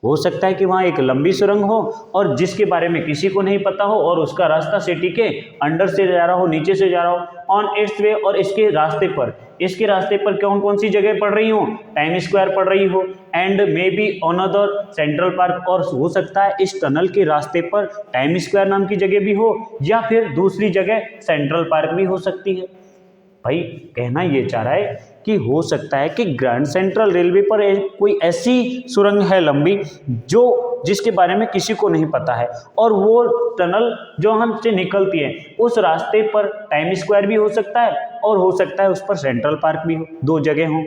हो सकता है कि वहाँ एक लंबी सुरंग हो और जिसके बारे में किसी को नहीं पता हो और उसका रास्ता सिटी के अंडर से जा रहा हो, नीचे से जा रहा हो, ऑन इट्स वे, और इसके रास्ते पर कौन कौन सी जगह पड़ रही हो, टाइम स्क्वायर पड़ रही हो, and may be another central park, और हो सकता है इस टनल के रास्ते पर टाइम स्क्वायर नाम की जगह भी हो या फिर दूसरी जगह सेंट्रल पार्क भी हो सकती है। भाई कहना ये चाह रहा है कि हो सकता है कि ग्रैंड सेंट्रल रेलवे पर कोई ऐसी सुरंग है लंबी जिसके बारे में किसी को नहीं पता है, और वो टनल जो हमसे निकलती है उस रास्ते पर टाइम स्क्वायर भी हो सकता है और हो सकता है उस पर सेंट्रल पार्क भी हो, दो जगह हों।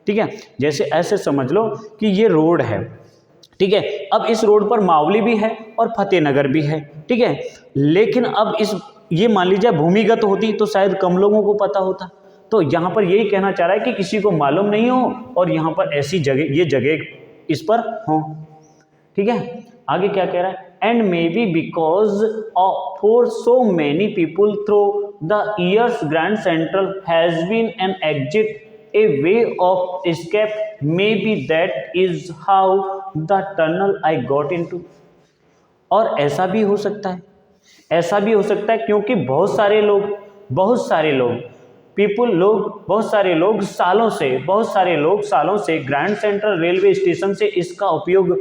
ठीक है, जैसे ऐसे समझ लो कि ये रोड है, ठीक है, अब इस रोड पर मावली भी है और फतेहनगर भी है, ठीक है, लेकिन अब ये मान लीजिए भूमिगत होती तो शायद कम लोगों को पता होता, तो यहाँ पर यही कहना चाह रहा है कि किसी को मालूम नहीं हो और यहाँ पर ऐसी जगह, ये जगह इस पर हो। ठीक है, आगे क्या कह रहा है, and maybe because for so many people through the years Grand Central has been an exit, a way of escape, maybe that is how the tunnel I got into। और ऐसा भी हो सकता है क्योंकि बहुत सारे लोग सालों से ग्रैंड सेंट्रल रेलवे स्टेशन से इसका उपयोग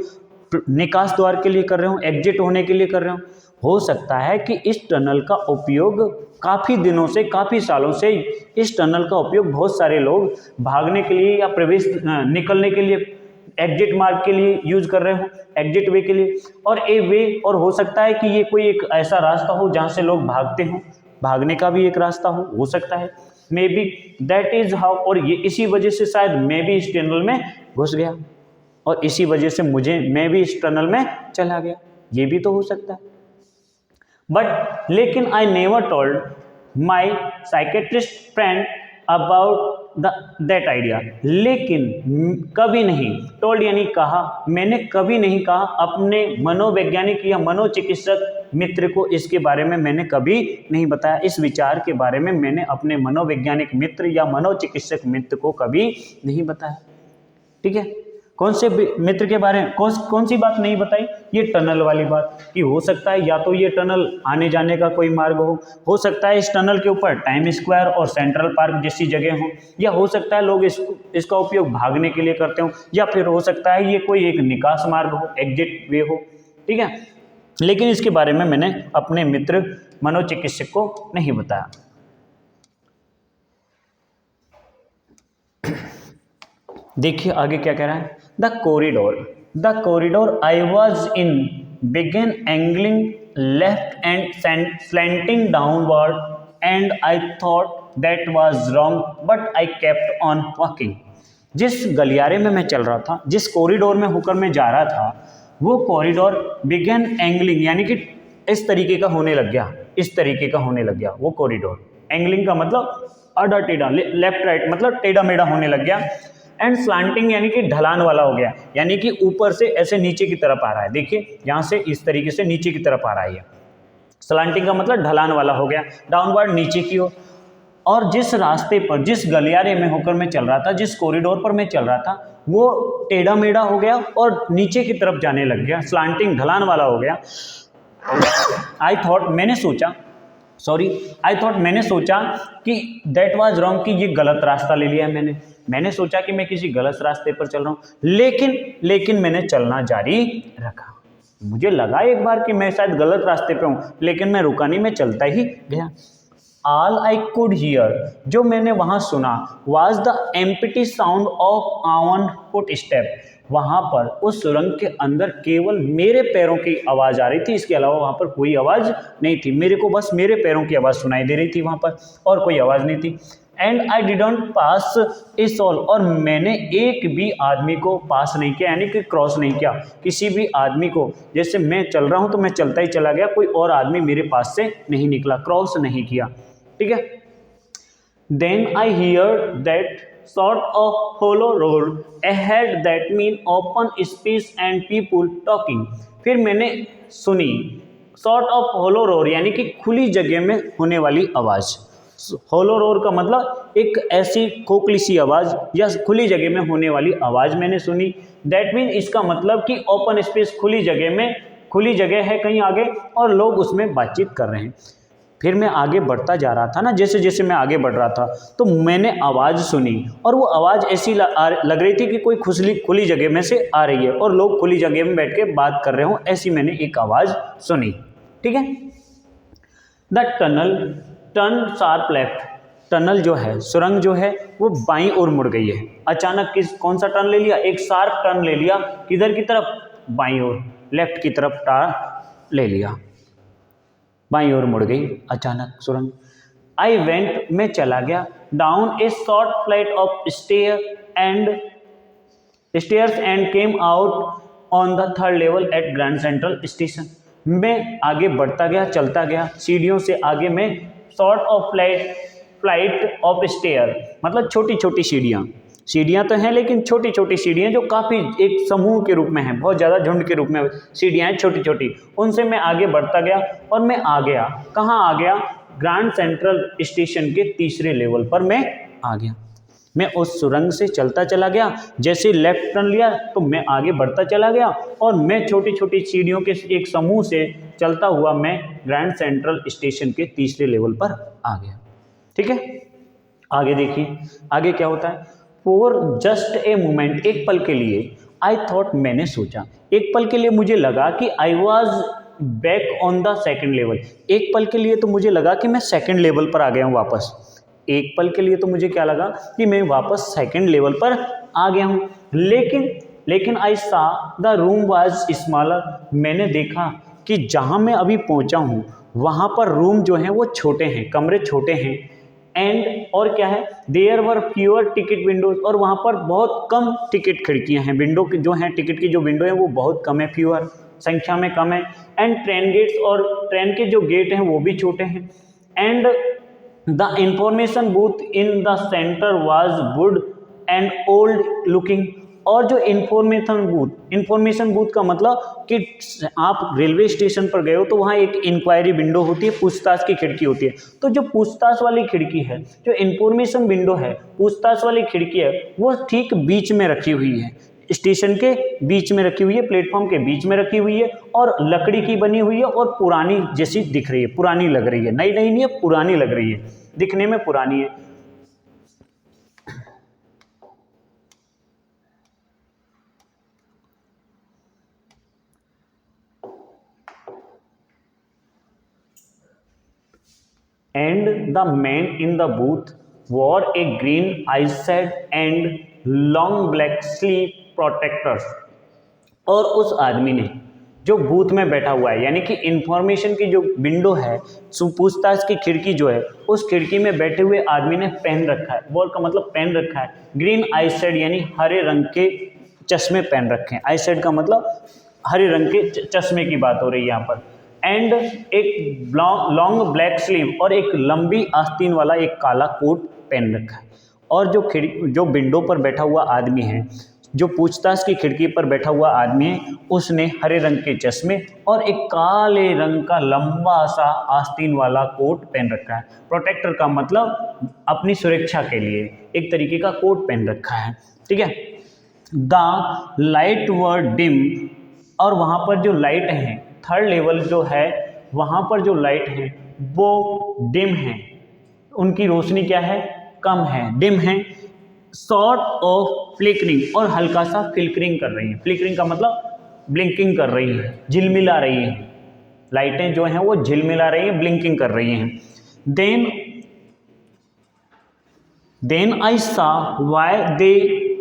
निकास द्वार के लिए कर रहे हो, एग्जिट होने के लिए कर रहे हो सकता है कि इस टनल का उपयोग काफ़ी दिनों से, काफ़ी सालों से इस टनल का उपयोग बहुत सारे लोग भागने के लिए या निकलने के लिए, एग्जिट मार्ग के लिए यूज कर रहे हो, एग्जिट वे के लिए, और ए वे, और हो सकता है कि ये कोई एक ऐसा रास्ता हो जहाँ से लोग भागते हों, भागने का भी एक रास्ता हो सकता है, may be that is how, और ये इसी वजह से शायद मैं भी इस टनल में घुस गया और इसी वजह से मैं भी इस टनल में चला गया, ये भी तो हो सकता है। बट लेकिन I never told my psychiatrist friend about that idea, लेकिन कभी नहीं, टोल्ड यानी कहा, मैंने कभी नहीं कहा अपने मनोवैज्ञानिक या मनोचिकित्सक मित्र को इसके बारे में मैंने कभी नहीं बताया, इस विचार के बारे में मैंने अपने मनोवैज्ञानिक मित्र या मनोचिकित्सक मित्र को कभी नहीं बताया। ठीक है, कौन से मित्र के बारे में कौन सी बात नहीं बताई, ये टनल वाली बात, कि हो सकता है या तो ये टनल आने जाने का कोई मार्ग हो सकता है इस टनल के ऊपर टाइम स्क्वायर और सेंट्रल पार्क जैसी जगह हो, या हो सकता है लोग इसका उपयोग भागने के लिए करते हो, या फिर हो सकता है ये कोई एक निकास मार्ग हो, एग्जिट वे हो। ठीक है, लेकिन इसके बारे में मैंने अपने मित्र मनोचिकित्सक को नहीं बताया। देखिए आगे क्या कह रहा है, the corridor I was in began angling left and slanting downward, and I thought that was wrong, but I kept on walking। जिस गलियारे में मैं चल रहा था, जिस कॉरिडोर में होकर मैं जा रहा था, वो कॉरिडोर बिगन एंगलिंग यानी कि इस तरीके का होने लग गया, इस तरीके का होने लग गया वो कॉरिडोर। एंगलिंग का मतलब आधा टेढ़ा, लेफ्ट राइट मतलब टेढ़ा मेढ़ा होने लग गया। एंड स्लांटिंग यानी कि ढलान वाला हो गया, यानी कि ऊपर से ऐसे नीचे की तरफ आ रहा है। देखिए यहाँ से इस तरीके से नीचे की तरफ आ रहा है। स्लांटिंग का मतलब ढलान वाला हो गया, डाउनवर्ड नीचे की ओर। और जिस रास्ते पर, जिस गलियारे में होकर मैं चल रहा था, जिस कॉरिडोर पर मैं चल रहा था, वो टेढ़ा मेढ़ा हो गया और नीचे की तरफ जाने लग गया, स्लांटिंग ढलान वाला हो गया। आई थॉट, मैंने सोचा कि दैट वाज रॉन्ग, कि ये गलत रास्ता ले लिया मैंने सोचा कि मैं किसी गलत रास्ते पर चल रहा हूँ, लेकिन मैंने चलना जारी रखा। मुझे लगा एक बार कि मैं शायद गलत रास्ते पे हूँ, लेकिन मैं रुका नहीं, मैं चलता ही गया। All I could hear, जो मैंने वहाँ सुना, was the empty sound of our footstep। वहाँ पर उस सुरंग के अंदर केवल मेरे पैरों की आवाज़ आ रही थी, इसके अलावा वहाँ पर कोई आवाज़ नहीं थी। मेरे को बस मेरे पैरों की आवाज़ सुनाई दे रही थी वहाँ पर, और कोई आवाज़ नहीं थी। And I didn't pass a soul, और मैंने एक भी आदमी को पास नहीं किया, यानी कि क्रॉस नहीं किया किसी भी आदमी को। जैसे मैं चल रहा हूँ तो मैं चलता ही चला गया, कोई और आदमी मेरे पास से नहीं निकला, क्रॉस नहीं किया, ठीक है। Then I hear that sort of hollow road ahead, that mean open space and people talking। फिर मैंने सुनी sort of hollow road, यानी कि खुली जगह में होने वाली आवाज़। होलो रोर का मतलब एक ऐसी खोखली सी आवाज़ या खुली जगह में होने वाली आवाज़ मैंने सुनी। दैट मीन, इसका मतलब कि ओपन स्पेस, खुली जगह में, खुली जगह है कहीं आगे और लोग उसमें बातचीत कर रहे हैं। फिर मैं आगे बढ़ता जा रहा था ना, जैसे जैसे मैं आगे बढ़ रहा था तो मैंने आवाज़ सुनी, और वो आवाज़ ऐसी लग रही थी कि कोई खुली जगह में से आ रही है और लोग खुली जगह में बैठ के बात कर रहे हों, ऐसी मैंने एक आवाज़ सुनी, ठीक है। The tunnel turn sharp left, tunnel जो है, सुरंग जो है, वो बाईं ओर मुड़ गई है। अचानक कौन सा टर्न ले लिया? एक शार्प टर्न ले लिया, किधर की तरफ? बाईं ओर, लेफ्ट की तरफ टर्न ले लिया, बाईं ओर मुड़ गई अचानक सुरंग। आई वेंट, मैं चला गया, down a short flight of stairs and came out on the third level at Grand Central station. मैं आगे बढ़ता गया, चलता गया, सीढ़ियों से आगे मैं short of flight of stair, मतलब छोटी छोटी सीढ़ियाँ तो हैं, लेकिन छोटी छोटी सीढ़ियाँ जो काफ़ी एक समूह के रूप में हैं, बहुत ज़्यादा झुंड के रूप में सीढ़ियाँ हैं छोटी छोटी, उनसे मैं आगे बढ़ता गया और मैं आ गया, कहाँ आ गया? ग्रैंड सेंट्रल स्टेशन के तीसरे लेवल पर मैं आ गया। मैं उस सुरंग से चलता चला गया, जैसे लेफ्ट टर्न लिया तो मैं आगे बढ़ता चला गया और मैं छोटी छोटी सीढ़ियों के एक समूह से चलता हुआ मैं ग्रैंड सेंट्रल स्टेशन के तीसरे लेवल पर आ गया, ठीक है। आगे देखिए, आगे क्या होता है? फॉर जस्ट ए मोमेंट, एक पल के लिए, आई थॉट, मैंने सोचा, एक पल के लिए मुझे लगा कि I was back on the second level. एक पल के लिए तो मुझे लगा कि मैं सेकेंड लेवल पर आ गया हूँ वापस। एक पल के लिए तो मुझे क्या लगा कि मैं वापस सेकेंड लेवल पर आ गया हूँ। लेकिन आई सा द रूम वाज स्मॉलर, मैंने देखा कि जहाँ मैं अभी पहुँचा हूँ वहाँ पर रूम जो हैं वो छोटे हैं, कमरे छोटे हैं। एंड और क्या है? There were fewer ticket windows, और वहाँ पर बहुत कम टिकट खिड़कियाँ हैं, विंडो की जो हैं, टिकट की जो विंडो है वो बहुत कम है, फ्यूअर संख्या में कम है। एंड ट्रेन गेट्स, और ट्रेन के जो गेट हैं वो भी छोटे हैं। And the information booth in the centre was would and old looking, और जो इंफॉर्मेशन बूथ का मतलब कि आप रेलवे स्टेशन पर गए हो तो वहाँ एक इंक्वायरी विंडो होती है, पूछताछ की खिड़की होती है। तो जो पूछताछ वाली खिड़की है, जो इंफॉर्मेशन विंडो है, पूछताछ वाली खिड़की है, वो ठीक बीच में रखी हुई है, स्टेशन के बीच में रखी हुई है, प्लेटफॉर्म के बीच में रखी हुई है, और लकड़ी की बनी हुई है और पुरानी जैसी दिख रही है, पुरानी लग रही है, नई नहीं है, पुरानी लग रही है, दिखने में पुरानी है। And the man in the booth wore a green eyesight and long black sleeve protectors। और उस आदमी ने, जो बूथ में बैठा हुआ है, यानी कि इंफॉर्मेशन की जो विंडो है, पूछताछ की खिड़की जो है, उस खिड़की में बैठे हुए आदमी ने पहन रखा है, वॉर का मतलब पहन रखा है, ग्रीन आईसेड यानी हरे रंग के चश्मे पहन रखे हैं। आईसेड का मतलब हरे रंग के चश्मे की बात हो रही है यहाँ पर। एंड एक लॉन्ग ब्लैक स्लीव और एक लंबी आस्तीन वाला एक काला कोट पहन रखा है। और जो विंडो पर बैठा हुआ आदमी है, जो पूछताछ की खिड़की पर बैठा हुआ आदमी है, उसने हरे रंग के चश्मे और एक काले रंग का लंबा सा आस्तीन वाला कोट पहन रखा है। प्रोटेक्टर का मतलब अपनी सुरक्षा के लिए एक तरीके का कोट पहन रखा है, ठीक है। द लाइट वर डिम, और वहाँ पर जो लाइट है, थर्ड लेवल जो है वहाँ पर जो लाइट है वो डिम है, उनकी रोशनी क्या है, कम है, डिम है। सॉर्ट ऑफ फ्लिकरिंग, और हल्का सा फ्लिकरिंग कर रही है। फ्लिकरिंग का मतलब ब्लिंकिंग कर रही है, झिलमिला रही है, लाइटें जो हैं वो झिलमिला रही हैं, ब्लिंकिंग कर रही हैं। देन आई सा why they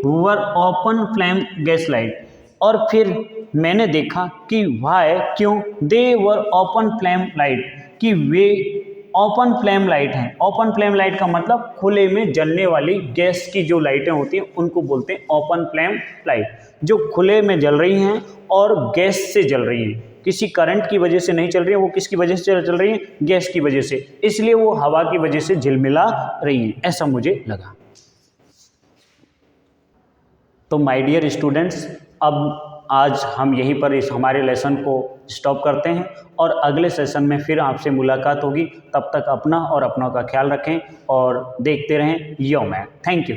were open flame gas light, और फिर मैंने देखा कि व्हाई क्यों, दे वर ओपन फ्लेम लाइट, कि वे ओपन फ्लेम लाइट हैं। ओपन फ्लेम लाइट का मतलब खुले में जलने वाली गैस की जो लाइटें होती हैं उनको बोलते हैं ओपन फ्लेम लाइट, जो खुले में जल रही हैं और गैस से जल रही हैं, किसी करंट की वजह से नहीं चल रही है, वो किसकी वजह से चल रही है, गैस की वजह से, इसलिए वो हवा की वजह से झिलमिला रही हैं, ऐसा मुझे लगा। तो माय डियर स्टूडेंट्स, अब आज हम यहीं पर इस हमारे लेसन को स्टॉप करते हैं और अगले सेशन में फिर आपसे मुलाकात होगी। तब तक अपना और अपनों का ख्याल रखें और देखते रहें यो मैथ। Thank you.